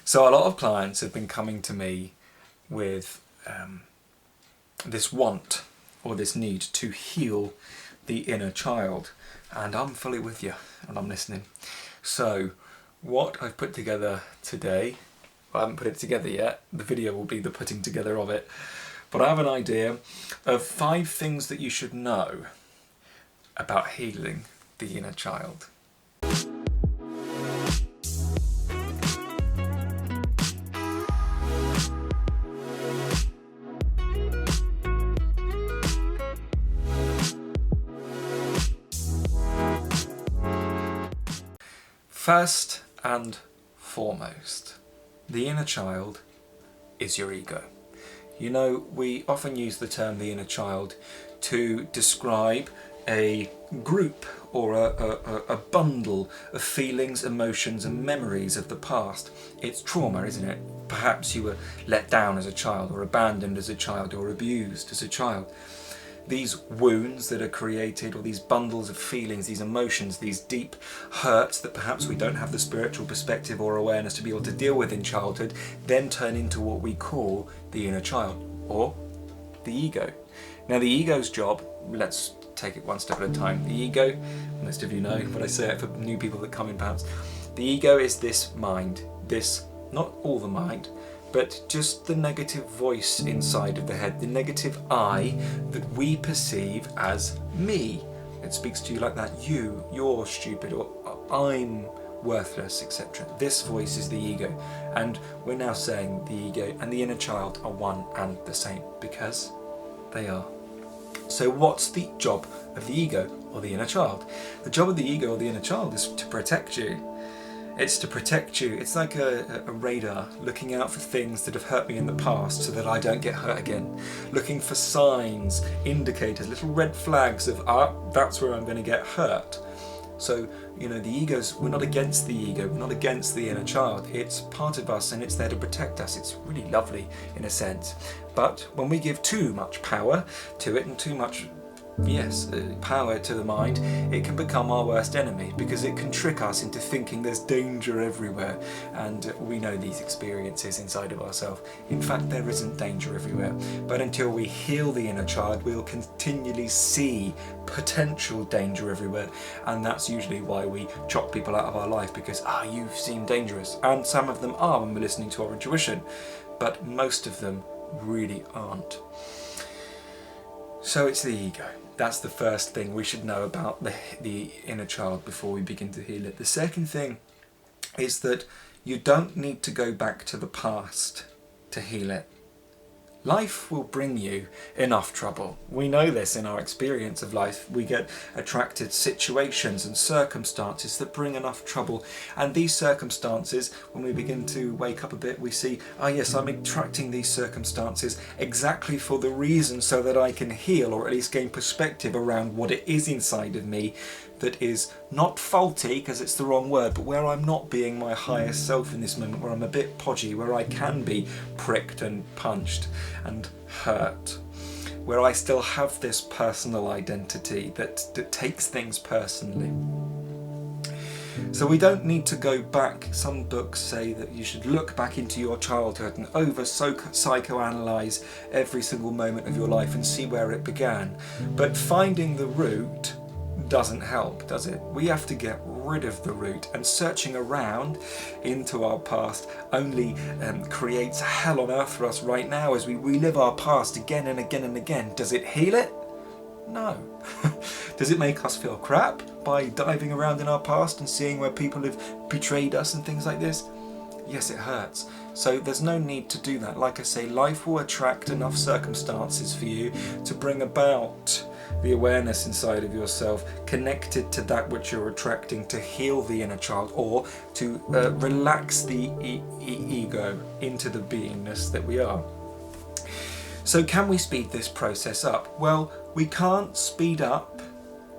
So a lot of clients have been coming to me with this want or this need to heal the inner child, and I'm fully with you and I'm listening. So what I've put together today, I haven't put it together yet, the video will be the putting together of it, but I have an idea of 5 things that you should know about healing the inner child. First and foremost, the inner child is your ego. You know, we often use the term the inner child to describe a group or a bundle of feelings, emotions and memories of the past. It's trauma, isn't it? Perhaps you were let down as a child, or abandoned as a child, or abused as a child. These wounds that are created, or these bundles of feelings, these emotions, these deep hurts that perhaps we don't have the spiritual perspective or awareness to be able to deal with in childhood, then turn into what we call the inner child, or the ego. Now the ego's job, let's take it one step at a time. The ego, most of you know, but I say it for new people that come in perhaps, the ego is this mind, this, not all the mind, but just the negative voice inside of the head, the negative I that we perceive as me. It speaks to you like that, you're stupid, or I'm worthless, etc. This voice is the ego, and we're now saying the ego and the inner child are one and the same, because they are. So what's the job of the ego or the inner child? The job of the ego or the inner child is to protect you. It's to protect you. It's like a radar, looking out for things that have hurt me in the past so that I don't get hurt again. Looking for signs, indicators, little red flags of, that's where I'm going to get hurt. So, you know, the ego's, we're not against the ego, we're not against the inner child. It's part of us and it's there to protect us. It's really lovely in a sense. But when we give too much power to it and too much power to the mind, it can become our worst enemy, because it can trick us into thinking there's danger everywhere, and we know these experiences inside of ourselves. In fact, there isn't danger everywhere, but until we heal the inner child, we'll continually see potential danger everywhere, and that's usually why we chop people out of our life, because you seem dangerous, and some of them are when we're listening to our intuition, but most of them really aren't. So it's the ego. That's the first thing we should know about the inner child before we begin to heal it. The second thing is that you don't need to go back to the past to heal it. Life will bring you enough trouble. We know this in our experience of life. We get attracted to situations and circumstances that bring enough trouble. And these circumstances, when we begin to wake up a bit, we see, yes, I'm attracting these circumstances exactly for the reason so that I can heal, or at least gain perspective around what it is inside of me that is not faulty, because it's the wrong word, but where I'm not being my highest self in this moment, where I'm a bit podgy, where I can be pricked and punched and hurt, where I still have this personal identity that takes things personally. So we don't need to go back. Some books say that you should look back into your childhood and psychoanalyze every single moment of your life and see where it began. But finding the root doesn't help, does it? We have to get rid of the root, and searching around into our past only creates hell on earth for us right now as we relive our past again and again and again. Does it heal it? No. Does it make us feel crap by diving around in our past and seeing where people have betrayed us and things like this? Yes, it hurts. So there's no need to do that. Like I say, life will attract enough circumstances for you to bring about the awareness inside of yourself connected to that which you're attracting, to heal the inner child, or to relax the ego into the beingness that we are. So can we speed this process up? Well, we can't speed up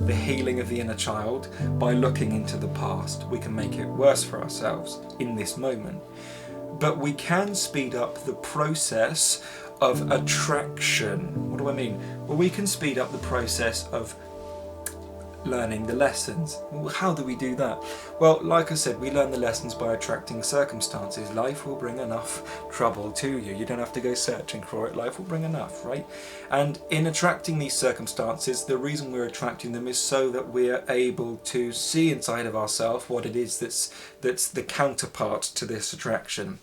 the healing of the inner child by looking into the past. We can make it worse for ourselves in this moment. But we can speed up the process of attraction. What do I mean? Well, we can speed up the process of learning the lessons. Well, how do we do that? Well, like I said, we learn the lessons by attracting circumstances. Life will bring enough trouble to you. You don't have to go searching for it. Life will bring enough, right? And in attracting these circumstances, the reason we're attracting them is so that we're able to see inside of ourselves what it is that's the counterpart to this attraction.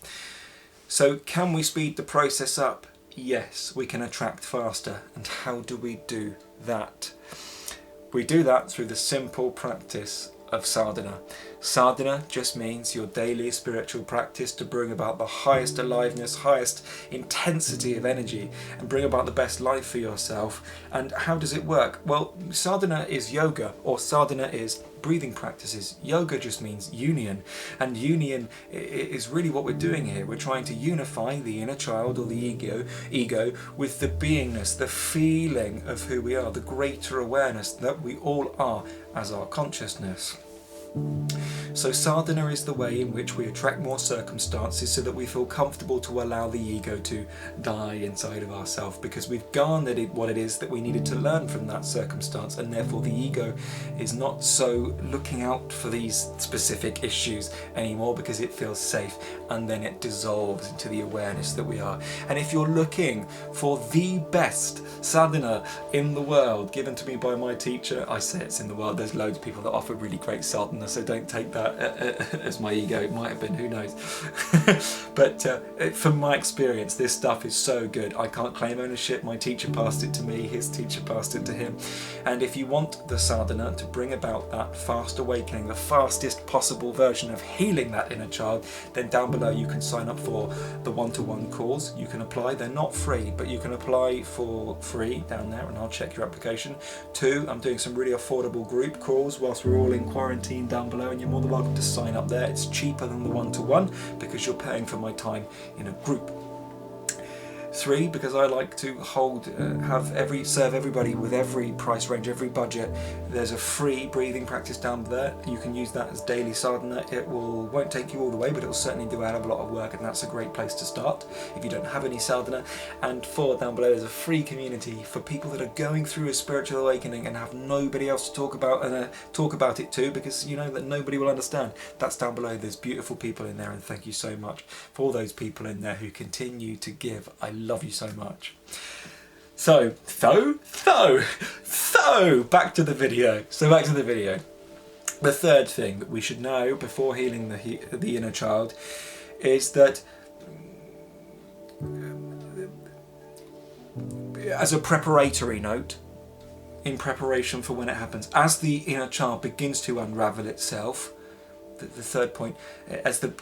So can we speed the process up? Yes, we can attract faster. And how do we do that? We do that through the simple practice of sadhana. Sadhana just means your daily spiritual practice to bring about the highest aliveness, highest intensity of energy, and bring about the best life for yourself. And how does it work? Well, sadhana is yoga, or sadhana is breathing practices. Yoga just means union, and union is really what we're doing here. We're trying to unify the inner child, or the ego with the beingness, the feeling of who we are, the greater awareness that we all are as our consciousness. So sadhana is the way in which we attract more circumstances so that we feel comfortable to allow the ego to die inside of ourselves, because we've garnered what it is that we needed to learn from that circumstance, and therefore the ego is not so looking out for these specific issues anymore because it feels safe, and then it dissolves into the awareness that we are. And if you're looking for the best sadhana in the world, given to me by my teacher, I say it's in the world, there's loads of people that offer really great sadhana, so don't take that as my ego. It might have been, who knows. But from my experience, this stuff is so good. I can't claim ownership. My teacher passed it to me, his teacher passed it to him. And if you want the sadhana to bring about that fast awakening, the fastest possible version of healing that inner child, then down below you can sign up for the one-to-one calls. You can apply. They're not free, but you can apply for free down there, and I'll check your application. 2, I'm doing some really affordable group calls whilst we're all in quarantine down below, and you're more than welcome to sign up there. It's cheaper than the one-to-one because you're paying for my time in a group. 3, because I like to serve everybody with every price range, every budget. There's a free breathing practice down there. You can use that as daily sadhana. It won't take you all the way, but it will certainly do a hell of a lot of work, and that's a great place to start if you don't have any sadhana. And 4, down below, there's a free community for people that are going through a spiritual awakening and have nobody else to talk about it to, because you know that nobody will understand. That's down below. There's beautiful people in there, and thank you so much for all those people in there who continue to give. I love you so much. So back to the video. The third thing that we should know before healing the inner child is that as a preparatory note, in preparation for when it happens, as the inner child begins to unravel itself, the third point, as the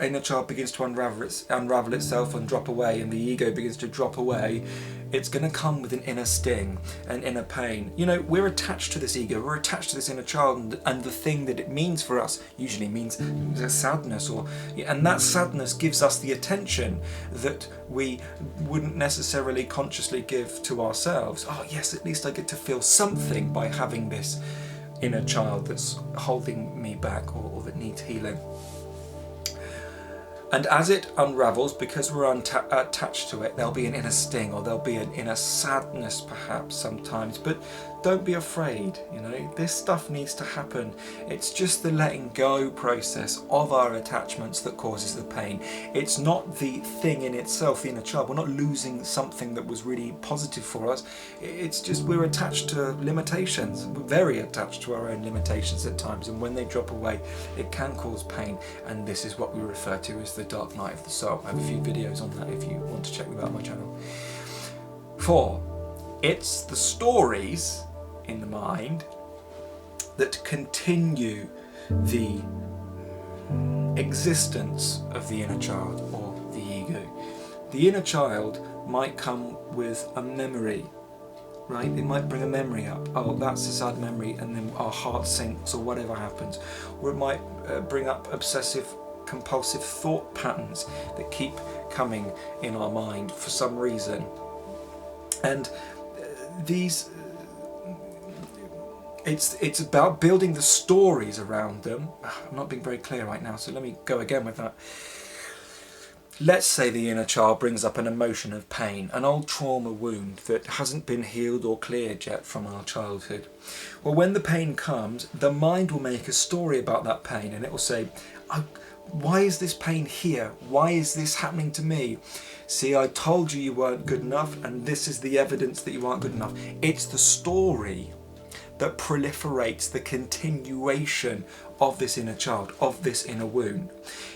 inner child begins to unravel itself and drop away, and the ego begins to drop away, it's going to come with an inner sting, an inner pain. You know, we're attached to this ego, we're attached to this inner child, and the thing that it means for us usually means sadness, and that sadness gives us the attention that we wouldn't necessarily consciously give to ourselves. Oh yes, at least I get to feel something by having this inner child that's holding me back, or that needs healing. And as it unravels, because we're attached to it, there'll be an inner sting, or there'll be an inner sadness perhaps sometimes, but don't be afraid, you know, this stuff needs to happen. It's just the letting go process of our attachments that causes the pain. It's not the thing in itself, the inner child. We're not losing something that was really positive for us. It's just we're attached to limitations. We're very attached to our own limitations at times, and when they drop away, it can cause pain, and this is what we refer to as the dark night of the soul. I have a few videos on that if you want to check them out on my channel. 4, it's the stories in the mind that continue the existence of the inner child, or the ego. The inner child might come with a memory, right? It might bring a memory up. Oh, that's a sad memory, and then our heart sinks, or whatever happens. Or it might bring up obsessive compulsive thought patterns that keep coming in our mind for some reason. And these it's about building the stories around them. I'm not being very clear right now, so let me go again with that. let's say the inner child brings up an emotion of pain, an old trauma wound that hasn't been healed or cleared yet from our childhood. Well, when the pain comes, the mind will make a story about that pain, and it will say, oh, why is this pain here? Why is this happening to me? See, I told you you weren't good enough, and this is the evidence that you aren't good enough. It's the story that proliferates the continuation of this inner child, of this inner wound.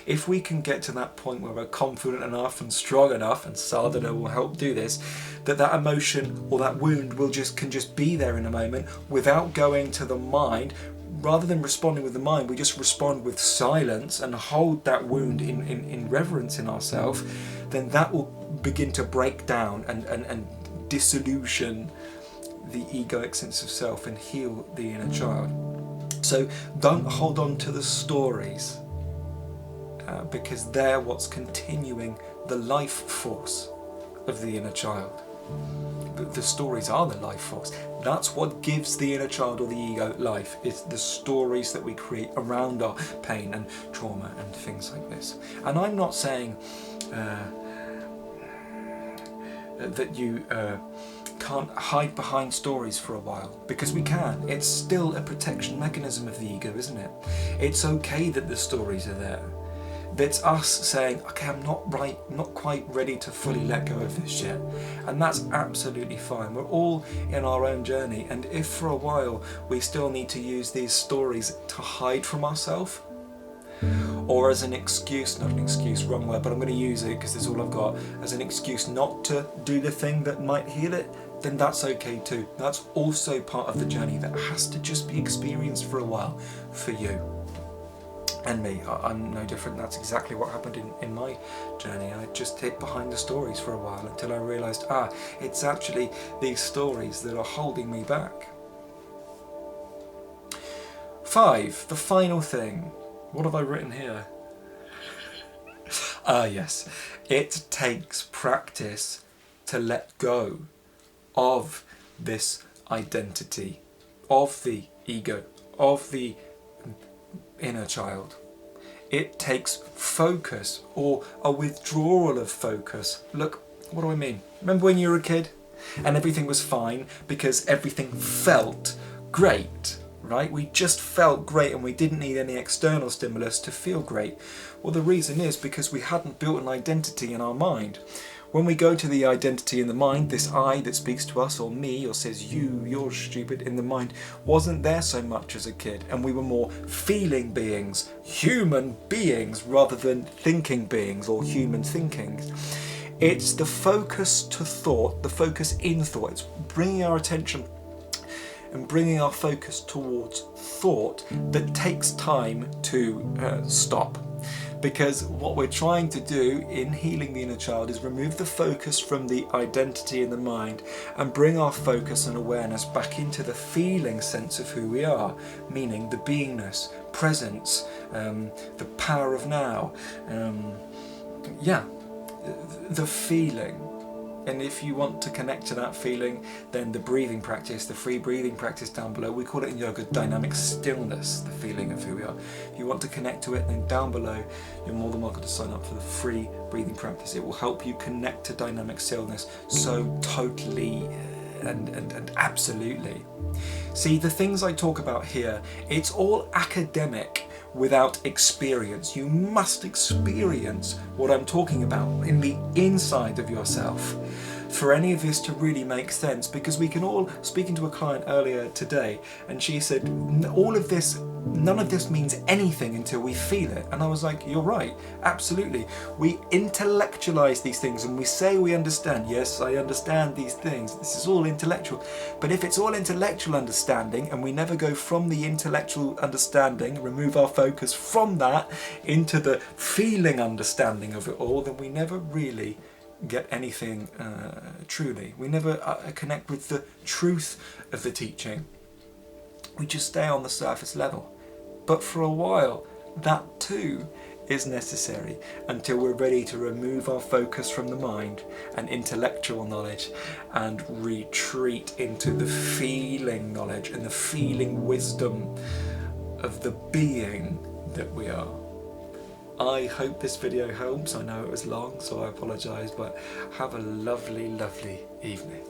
If we can get to that point where we're confident enough and strong enough, and sadhana will help do this, that emotion or that wound can just be there in a moment without going to the mind. Rather than responding with the mind, we just respond with silence and hold that wound in reverence in ourselves, then that will begin to break down and disillusion the egoic sense of self and heal the inner child. So don't hold on to the stories, because they're what's continuing the life force of the inner child. The stories are the life force. That's what gives the inner child or the ego life. It's the stories that we create around our pain and trauma and things like this. And I'm not saying that you can't hide behind stories for a while, because we can. It's still a protection mechanism of the ego, isn't it? It's okay that the stories are there. That's us saying, okay, I'm not quite ready to fully let go of this yet. And that's absolutely fine. We're all in our own journey. And if for a while we still need to use these stories to hide from ourselves, or as an excuse, not an excuse, wrong word, but I'm going to use it because it's all I've got, as an excuse not to do the thing that might heal it, then that's okay too. That's also part of the journey that has to just be experienced for a while for you. And me, I'm no different. That's exactly what happened in my journey. I just hid behind the stories for a while until I realised, it's actually these stories that are holding me back. 5, the final thing. What have I written here? Yes. It takes practice to let go of this identity, of the ego, of the inner child. It takes focus, or a withdrawal of focus. Look, what do I mean? Remember when you were a kid and everything was fine because everything felt great, right? We just felt great and we didn't need any external stimulus to feel great. Well, the reason is because we hadn't built an identity in our mind. When we go to the identity in the mind, this I that speaks to us, or me, or says you're stupid in the mind, wasn't there so much as a kid, and we were more feeling beings, human beings, rather than thinking beings or human thinking. It's the focus to thought, the focus in thought. It's bringing our attention and bringing our focus towards thought that takes time to stop. Because what we're trying to do in healing the inner child is remove the focus from the identity in the mind and bring our focus and awareness back into the feeling sense of who we are, meaning the beingness, presence, the power of now, the feeling. And if you want to connect to that feeling, then the breathing practice, the free breathing practice down below, we call it in yoga dynamic stillness, the feeling of who we are. If you want to connect to it, then down below, you're more than welcome to sign up for the free breathing practice. It will help you connect to dynamic stillness so totally and absolutely. See, the things I talk about here, it's all academic without experience. You must experience what I'm talking about in the inside of yourself for any of this to really make sense, because we can all, speaking to a client earlier today, and she said, none of this means anything until we feel it. And I was like, you're right, absolutely. We intellectualize these things and we say we understand. Yes, I understand these things. This is all intellectual. But if it's all intellectual understanding and we never go from the intellectual understanding, remove our focus from that into the feeling understanding of it all, then we never really get anything truly. We never connect with the truth of the teaching. We just stay on the surface level. But for a while, that too is necessary until we're ready to remove our focus from the mind and intellectual knowledge and retreat into the feeling knowledge and the feeling wisdom of the being that we are. I hope this video helps. I know it was long, so I apologise, but have a lovely, lovely evening.